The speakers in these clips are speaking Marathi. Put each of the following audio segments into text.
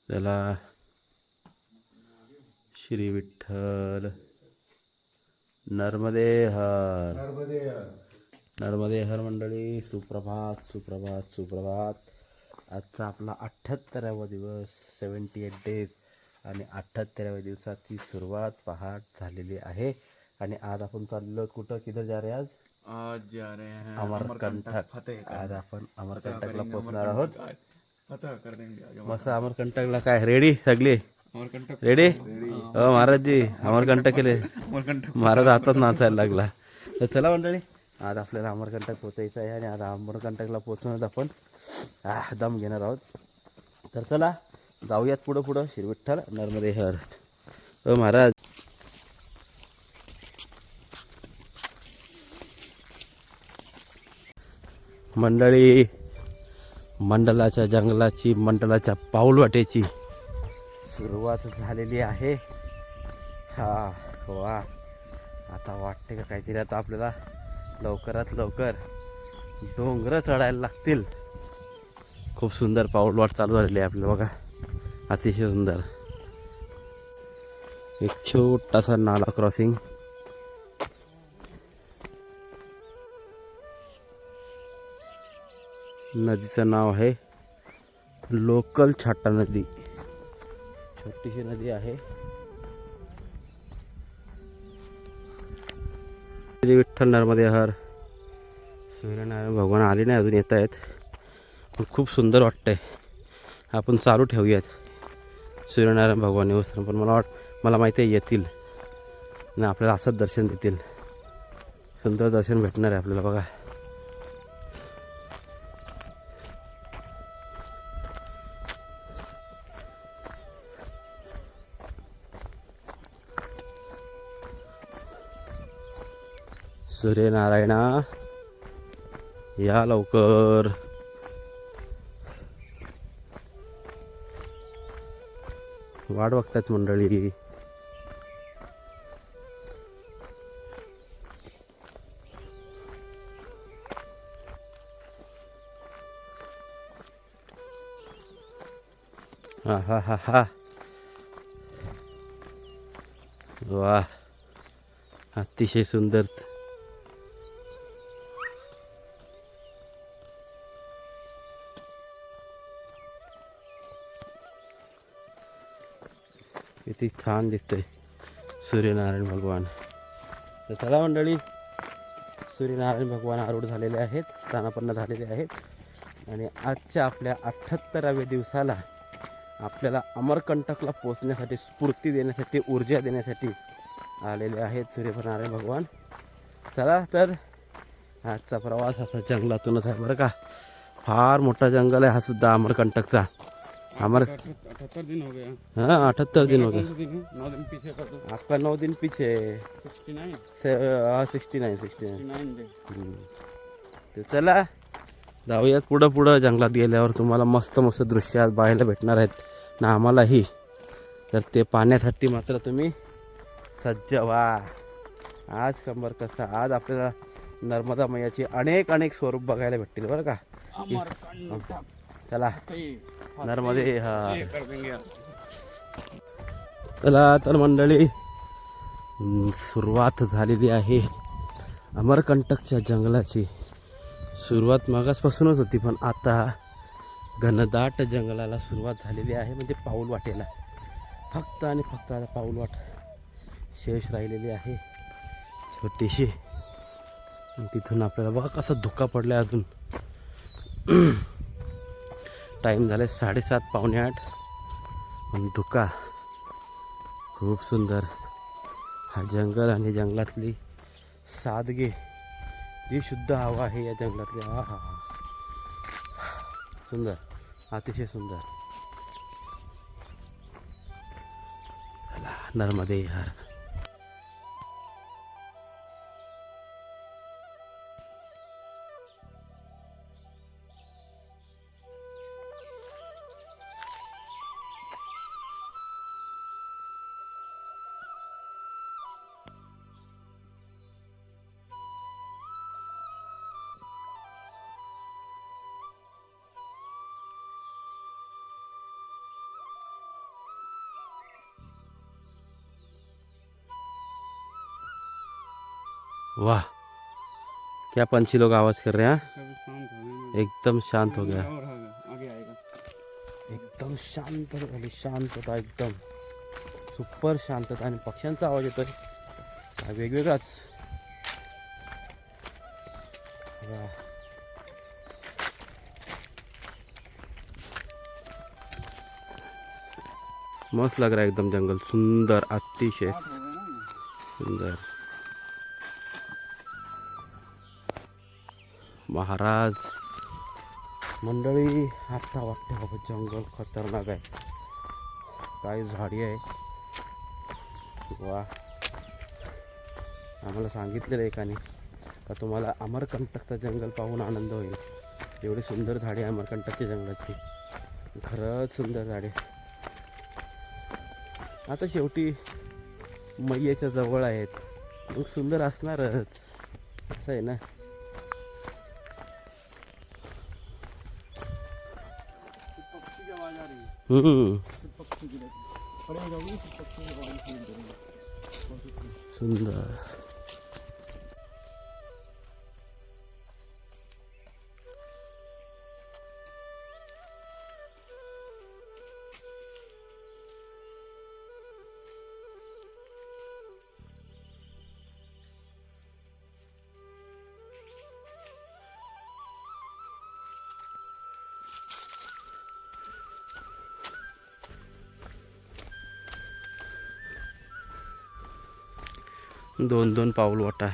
त्याला श्री विठ्ठल नर्मदे हर. नर्मदे हर मंडळी. सुप्रभात सुप्रभात सुप्रभात. आजचा आपला 78वा दिवस, 78 डेज आणि 78व्या दिवसाची सुरुवात पहाट झालेली आहे. आणि आज आपण चाललो कुठं, किधर जा रहे आज? आज जा रहे हैं अमरकंटक. आज आपण अमरकंटकला पोहोचणार आहोत. फतह कर देंगे मस्त अमरकंटकला. काय रेडी सगळे? अमरकंटक रेडी हो महाराजजी. अमरकंटक केले महाराज, हातात नाचायला लागला. तर चला मंडळी, आज आपल्याला अमरकंटक पोचायचं आहे आणि आज अमरकंटकला पोचूनच आपण दम घेणार आहोत. तर चला जाऊयात पुढं पुढं. श्री विठ्ठल नर्मदे हर. महाराज मंडळी, मंडलाच्या जंगलाची, मंडलाच्या पाऊलवाटेची सुरुवात झालेली आहे. हा वा, आता वाटते का काहीतरी आता आपल्याला लवकरात लवकर डोंगर चढायला लागतील. खूप सुंदर पाऊलवाट चालू झालेली आहे आपल्याला बघा, अतिशय सुंदर. एक छोटासा नाला क्रॉसिंग. नदीचं नाव आहे लोकल छाटा नदी. छोटीशी नदी आहे. श्री विठ्ठल नर्मदे हर. सूर्यनारायण भगवान आले नाही अजून, येत आहेत. खूप सुंदर वाटतंय. आपण चालू ठेवूयात सूर्यनारायण भगवान येऊन. पण मला माहिती आहे येतील ना, आपल्याला असंच दर्शन देतील. सुंदर दर्शन भेटणार आहे आपल्याला बघा. सूर्यनारायणा या लवकर. वाट बघतात मंडळी. हा हा हा हा वा, अतिशय सुंदर. किती छान दिसतंय सूर्यनारायण भगवान. तर चला मंडळी, सूर्यनारायण भगवान आरूढ झालेले आहेत, स्थानापन्न झालेले आहेत. आणि आजच्या आपल्या 78व्या दिवसाला आपल्याला अमरकंटकला पोचण्यासाठी, स्फूर्ती देण्यासाठी, ऊर्जा देण्यासाठी आलेले आहेत सूर्यनारायण भगवान. चला तर आजचा प्रवास असा जंगलातूनच आहे बरं का. फार मोठा जंगल आहे हा सुद्धा अमरकंटकचा. 78 दिन हो गया. हाँ 78 दिन हो गए. 9 दिन पीछे कर दो. आपका 9 दिन पीछे. 69 69. डे. तर चला जाऊयात पुढं पुढं. जंगलात गेल्यावर तुम्हाला मस्त मस्त दृश्य आज पाहायला भेटणार आहेत ना, आम्हालाही. तर ते पाहण्यासाठी मात्र तुम्ही सज्ज व्हा. आज कंबर कसा, आज आपल्याला नर्मदा मैयाची अनेक अनेक स्वरूप बघायला भेटतील बरं का. चला नर्मदे हर. चला तर मंडळी, सुरुवात झालेली आहे अमरकंटकच्या जंगलाची. सुरुवात मागासपासूनच होती, पण आता घनदाट जंगलाला सुरुवात झालेली आहे. म्हणजे पाऊल वाटेला फक्त आणि फक्त आता पाऊल वाट शेष राहिलेली आहे छोटीशी. तिथून आपल्याला बघा कसा धुका पडला. अजून टाईम झाले 7:30 पावणे 8. पण धुका खूप सुंदर. हा जंगल आणि जंगलातली सादगी, जी शुद्ध हवा आहे या जंगलातली. हा हा हा, सुंदर, अतिशय सुंदर. चला नर्मदे हर. वाह, क्या पंछी लोग आवाज कर रहे हैं हाँ? अभी शांत हो गए एकदम शांत हो गया, और आगे आएगा। एकदम शांत झाली, शांतता एकदम सुपर शांतता. आणि पक्ष्यांचा आवाज येतोय हा वेगवेगळाच. वाह. मस्त लग रहा है एकदम जंगल, सुंदर, अतिशय रात हो गए ना ये। सुंदर. महाराज मंडळी, आता वाटते बाबा जंगल खतरनाक आहे. काय झाडी आहे. वा, आम्हाला सांगितलेलं एकाने का तुम्हाला अमरकंटकचं जंगल पाहून आनंद होईल. एवढी सुंदर झाडी आहे अमरकंटकच्या जंगलाची, खरंच सुंदर झाडी. आता शेवटी मैयाच्या जवळ आहेत, मग सुंदर असणारच, असं आहे ना. पक्षी की आवाज आ रही है, पक्षी की पड़े जाओगे पक्षी की आवाज सुन रही है। सुंदर. दोन दोन पाऊल वाटा.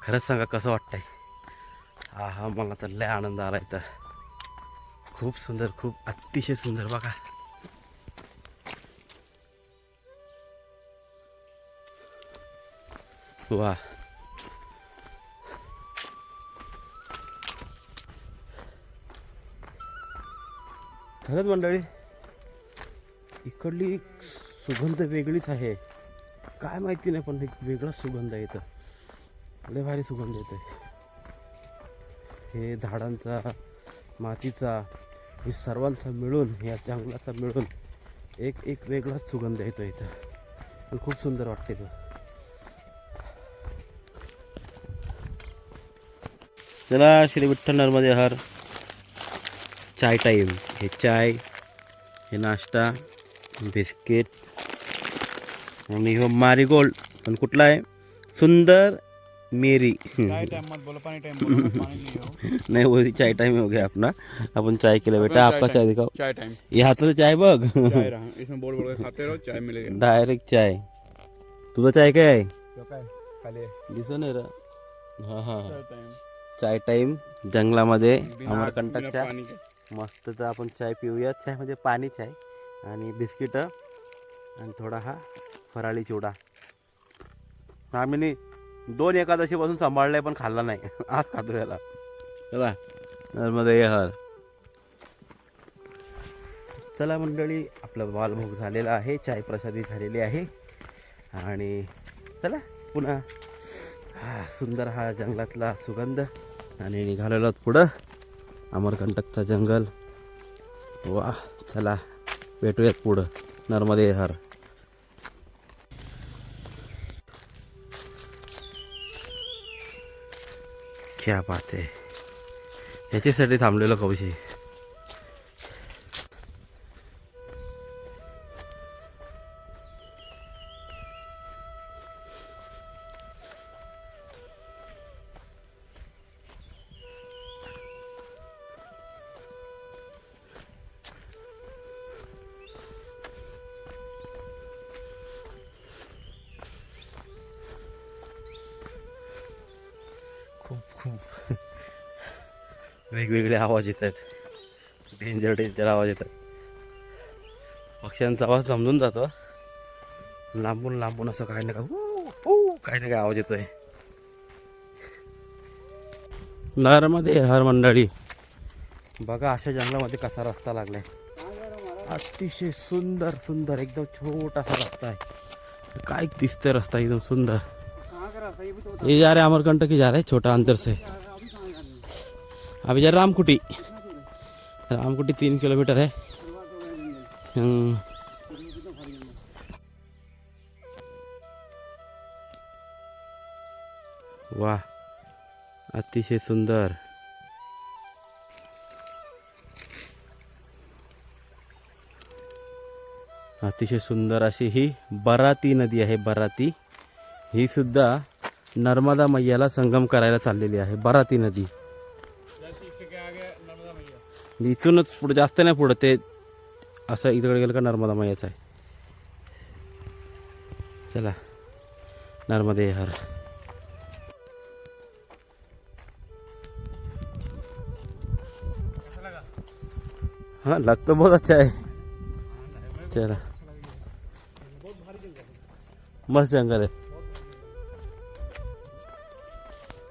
खरंच सांगा कसं वाटतंय. हा हा, मला तर लय आनंद आला इथं. खूप सुंदर, खूप अतिशय सुंदर. बघा वा. खरंच मंडळी, इकडली सुगंध वेगळीच आहे. काय माहिती नाही, पण एक वेगळाच सुगंध आहे इथं. लय भारी सुगंध येतोय. हे झाडांचा, मातीचा, हे सर्वांचा मिळून, या जंगलाचा मिळून एक एक वेगळाच सुगंध येतो इथं. आणि खूप सुंदर वाटते तो. चला, श्री विठ्ठल नर्मदे हर. चाय टाईम. हे चाय, हे नाश्ता, बिस्किट आणि हो मारीगोल्ड. पण कुठला आहे? सुंदर मेरी. चाय टाइम मत बोलो, पानी टाइम बोलो, मत पानी लियो। नहीं, वो चाय टाइम हो गया अपना. अपन चाय के लिए बेटा, आपका चाय दिखाओ. चाय टाइम, ये हाथाचं चाय बघ. चाय रहा इसमें बोल बोल के खाते रहो, चाय मिलेगा। डायरेक्ट चाय. तुझा चाय काय आहे? काय खाली दिसत नाही रे. हां हां, चाय टाइम, चाय टाईम जंगलामध्ये बिना अमरकंटकच्या. पानी के। मस्तच आपण चाय पिऊया. चायमध्ये पाणीच आहे आणि बिस्किटं आणि थोडा हा फराळी चिवडा. आम्ही 2 एकादशीपासून सांभाळलाय पण खाल्ला नाही. आज खातो याला. चला, नर्मदे हर. चला मंडळी, आपलं बालभोग झालेला आहे, चाय प्रसादी झालेली आहे. आणि चला पुन्हा सुंदर हा जंगलातला सुगंध. आणि निघालेलो पुढं अमरकंटकचं जंगल. वा, चला भेटूयात पुढं. नर्मदे हर. क्या बात आहे. याच्यासाठी थांबलेलो कवशी. खूप खूप वेगवेगळे आवाज येत आहेत. डेंजर डेंजर आवाज येतात. पक्ष्यांचा आवाज समजून जातो. लांबून लांबून असं काही ना काही ना काय आवाज येतोय. नर्मदे हर मंडळी. बघा अशा जंगलामध्ये कसा रस्ता लागलाय. अतिशय सुंदर सुंदर, एकदम छोटासा रस्ता आहे. काय दिसतंय रस्ता एकदम सुंदर. ये जा रहे अमरकंटक ही जा रहे, छोटा अंतर से. अभी जा रामकुटी. रामकुटी 3 किलोमीटर है. रही है। वाह, अतिशय सुंदर. अतिशय सुंदर अशी ही बराती नदी आहे. बराती ही सुद्धा नर्मदा मैयाला संगम करायला चाललेली आहे. बराती नदी जैसे इसके आगे नर्मदा मैया। इथूनच पुढे, जास्त नाही पुढे, ते असं इकडे गेलं का नर्मदा मैयाच आहे. चला, नर्मदे हर. कैसा लगा? हाँ, लग तो बहुत अच्छा है. चला, बहुत भारी जंगल है। मस्त जंगल है.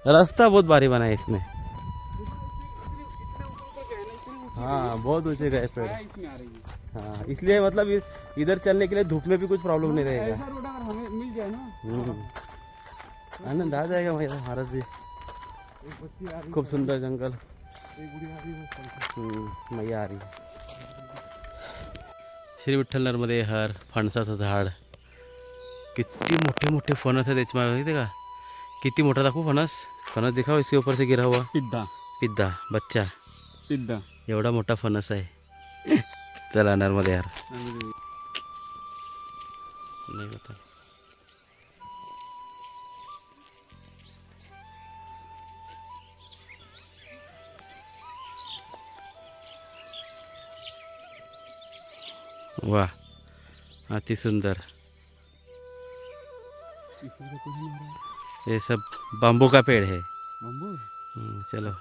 रास्ता बहुत भारी बना है इसमें. इतने ऊपर गए ना, इतने ऊंचे हाँ, बहुत ऊंचे गए पेड़. छाया इसमें आ रही है। हाँ, इसलिए मतलब इधर चलने के लिए धूप में भी कुछ प्रॉब्लम नहीं रहेगा. ऐसा रोड अगर हमें मिल जाए ना, आनंद आ जाएगा भैया महाराज जी. एक बच्ची आ रही खूप सुंदर जंगल. है, एक बुढ़ी आ रही है, चलते। मैया आ रही. श्री विठ्ठल नर्मदे हर. फणसाचं झाड, किती मोठे मोठे फणस आहे त्याच्या मागे, माहिती आहे का? किती मोठा दाखवू फणस. फणस दिखाओ, इसके ऊपर से गिरा हुआ पिद्दा पिद्दा बच्चा. पिद्दा एवढा मोठा फणस आहे. चला, नर्मदे हर. नाही बता. वाह, अति सुंदर. इसमें तो कुछ नहीं आ रहा है। ये सब बाम्बू का पेड़ है. बम्बू चलो.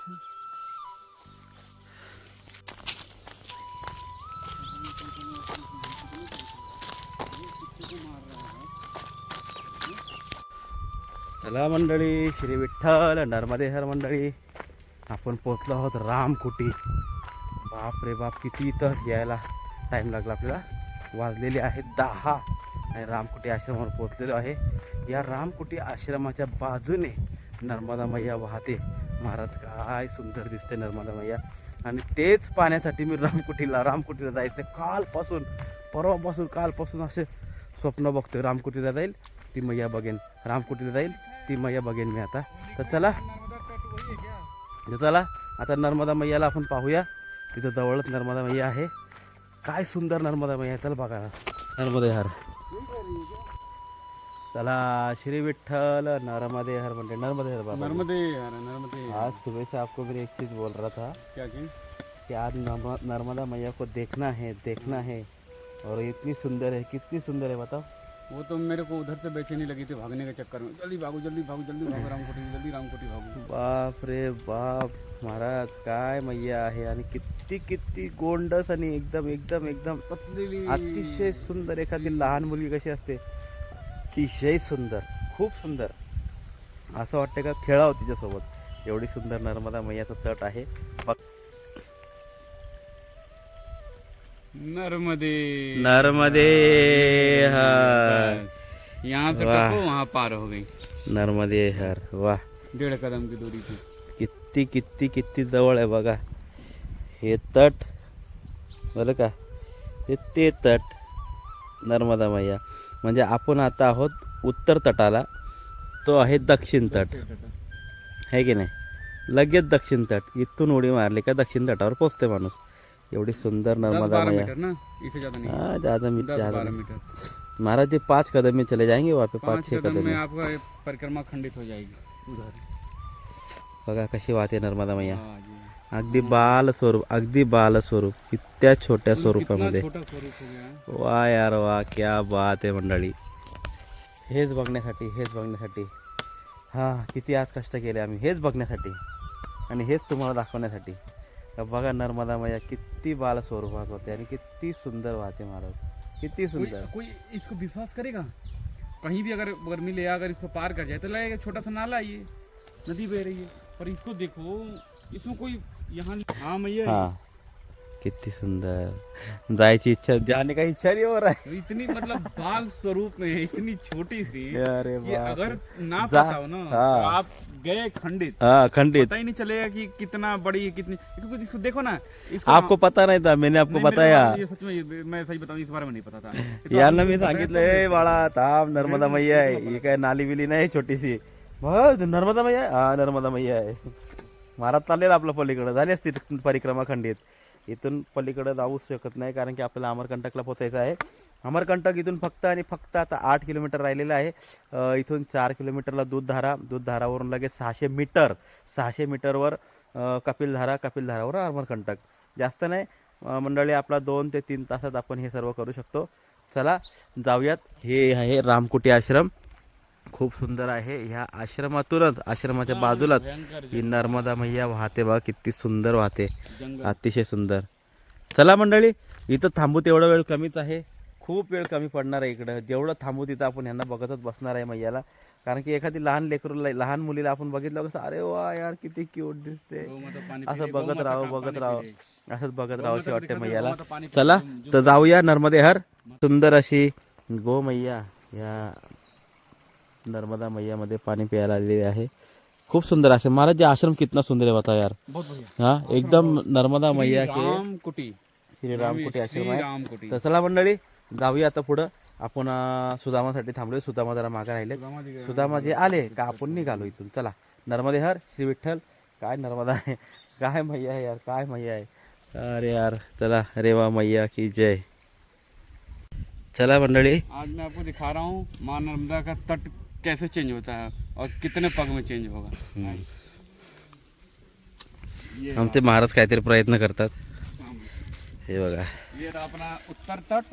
चला मंडळी, श्री विठ्ठल नर्मदे हर मंडळी. आपण पोचलो आहोत रामकुटी. बाप रे बाप, किती इथं यायला टाईम लागला आपल्याला. वाजलेले आहेत 10 आणि रामकुटी आश्रमावर पोचलेलो आहे. या रामकुटी आश्रमाच्या बाजूने नर्मदा मैया वाहते. महाराज, काय सुंदर दिसते नर्मदा मैया. आणि तेच पाण्यासाठी मी रामकुटीला जायचं कालपासून, कालपासून असे स्वप्न बघतोय. रामकुटीला जाईल ती मैया बघेन, रामकुटीला जाईल ती मैया बघेन मी आता. तर चला, नर्मदा तट वही है क्या? चला आता नर्मदा मैयाला आपण पाहूया. तिथं जवळच नर्मदा मैया आहे. काय सुंदर नर्मदा मैया. चल बघा, नर्मदे हर. यही कह रही है क्या? चला, श्री विठ्ठल नर्मदे हर मंदिर. नर्मदे हर बाबा. नर्मदे यार, नर्मदे। आज सुबह से आपको मैं एक चीज़ बोल रहा था क्या चीज? कि आज नर्मदा मैया को देखना है. और इतनी सुंदर है, कितनी सुंदर है बताओ. वो तो मेरे को उधर से बेचैनी लगी थी भागने के चक्कर में। जल्दी भागो जल्दी भागो जल्दी भागो रामकोटी, जल्दी रामकोटी भागो। बाप रे बाप, महाराज काय मैया आहे. आणि किती किती गोंडस आणि एकदम एकदम एकदम पतलेली अतिशय सुंदर. एखादी लहान मुलगी कशी असते, अतिशय सुंदर, खूप सुंदर. असं वाटतं का खेळावं तिच्यासोबत. एवढी सुंदर नर्मदा मैयाचं तट आहे. नर्मदे नर्मदे हर. यहाँ से वाह। टपको वहाँ पार हो गई। नर्मदे हर. वाह, 1.5 कदम की दूरी थी। किती किती किती जवळ आहे बघा हे तट. बरं का, ते तट नर्मदा मैया. म्हणजे आपण आता आहोत उत्तर तटाला, तो आहे दक्षिण तट, आहे की नाही. लगेच दक्षिण तट. इथून उडी मारली का दक्षिण तटावर पोचते माणूस. एवढी सुंदर नर्मदा 10-12 मैया. मीटर ना, इससे ज्यादा नहीं। हाँ, ज़्यादा 10-12 मीटर। महाराज जी 5 कदम में चले जाएंगे वहाँ पे. 5 5-6 कदम कदम में में. आपका ये परिक्रमा खंडित हो जाएगी उधर। बघा कशी वाहते नर्मदा मैया. हाँ जी। अगदी बाल स्वरूप इतक्या छोट्या स्वरूपामध्ये. कितना छोटा स्वरूप हो गया है। वा यार वा, क्या बात आहे मंडळी. हेच बघण्यासाठी हां, किती आज कष्ट केले आम्ही हेच बघण्यासाठी आणि हेच तुम्हाला दाखवण्यासाठी. तर बघा नर्मदा मैया किती बाल स्वरूपात होते आणि किती सुंदर वाहते महाराज, किती सुंदर. कोई इसको विश्वास करेगा? कहीं भी अगर मिले, अगर इसको पार कर जाए तो लगेगा छोटा सा नाला, ये नदी बह रही है, पर इसको देखो, इसमें कोई यहाँ। हाँ मैया, हां, किती सुंदर, जायची इच्छा, जाने का इच्छा नहीं हो रहा है. इतनी मतलब बाल स्वरूप में है, इतनी छोटी सी अरे कि बाप अगर ना जा- पता हो ना हाँ। तो आप गए खंडित, हाँ खंडित. पता ही नहीं चलेगा कि कितना बड़ी है, कितनी, क्योंकि इसको देखो ना, इसको आपको पता नहीं था, मैंने आपको नहीं, मेरे बताया. बारे में ये सच में, मैं सही बताऊं, इस बारे में नहीं पता था. ये तो यांना आपने मी बताया सांगितलं, तो ए बाळा थांब, नर्मदा मैया आहे, ही काय नाली बिली नाही छोटीशी. बघ नर्मदा मैया आहे, हा नर्मदा मैया आहे. महाराज चाललेलं आपलं पलीकडं, झाली असती परिक्रमा खंडित. इथून पलीकडं जाऊच शकत नाही, कारण की आपल्याला अमरकंटकला पोचायचं आहे. अमरकंटक इथून फक्त आणि फक्त आता 8 किलोमीटर राहिलेलं आहे. इथून 4 किलोमीटरला दूधधारावरून लगेच 600 मीटरवर कपिलधारावर अमरकंटक. जास्त नाही मंडळी, आपला 2 ते 3 तासात आपण हे सर्व करू शकतो. चला जाऊयात. हे आहे रामकुटी आश्रम, खूप सुंदर आहे. ह्या आश्रमातूनच, आश्रमाच्या बाजूलाच ही नर्मदा मैया वाहते बघा, किती सुंदर वाहते, अतिशय सुंदर. चला मंडळी, इथं थांबू तेवढा वेळ कमीच आहे, खूप वेळ कमी पडणार आहे इकडं. जेवढं थांबू तिथं आपण यांना बघतच बसणार आहे मैयाला. कारण की एखादी लहान लेकरूला, लहान मुलीला आपण बघितलं कसं, अरे वा यार किती क्यूट दिसते, असं बघत राहावं असंच बघत राहावंशी वाटते मैयाला. चला तर जाऊया नर्मदे हर. सुंदर अशी गो मैया या नर्मदा मैया मध्ये पाणी प्यायला आलेले आहे. खूप सुंदर आश्रम. महाराज जी आश्रम कितना सुंदर है बता यार. बहुत बढ़िया. हाँ एकदम नर्मदा मैया के रामकुटी, श्री रामकुटी आश्रम आहे. रामकुटी. तर चला मंडळी जाऊया आता पुढं. आपण सुदामासाठी थांबलोय, सुदामा जरा मागे राहिले. सुदामा जे आले का आपण निघालो इथून. चला नर्मदे हर श्री विठ्ठल. काय नर्मदा आहे, काय मैया आहे यार, काय मैया आहे. अरे यार चला, रेवा मैया की जय. चला मंडळी, आज मैं आपको दिखा रहा हूँ माँ नर्मदा का तट कैसे चेंज होता है और कितने पग में चेंज होगा. ये आमचे महाराज काहीतरी प्रयत्न करतात. हे बघा, ये रहा अपना उत्तर तट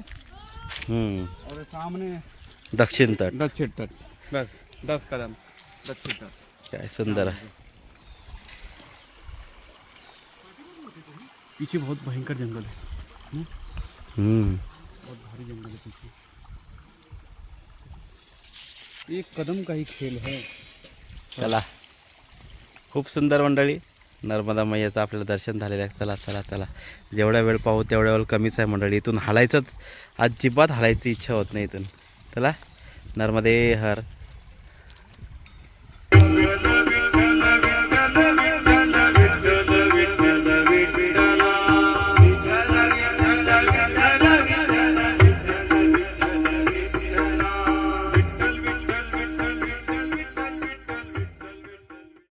और सामने दक्षिण तट. दक्षिण तट. बस 10 कदम दक्षिण तट. काय सुंदर आहे. पीछे बहुत भयंकर जंगल है, बहुत भारी जंगल है पीछे. एक कदम का ही खेल है. चला, खूप सुंदर मंडळी, नर्मदा मैयाचं आपल्याला दर्शन झालेलं आहे. चला चला चला, जेवढा वेळ पाहू तेवढ्या वेळ कमीच आहे मंडळी. इथून हालायचंच, अजिबात हालायची इच्छा होत नाही इथून. चला नर्मदे हर.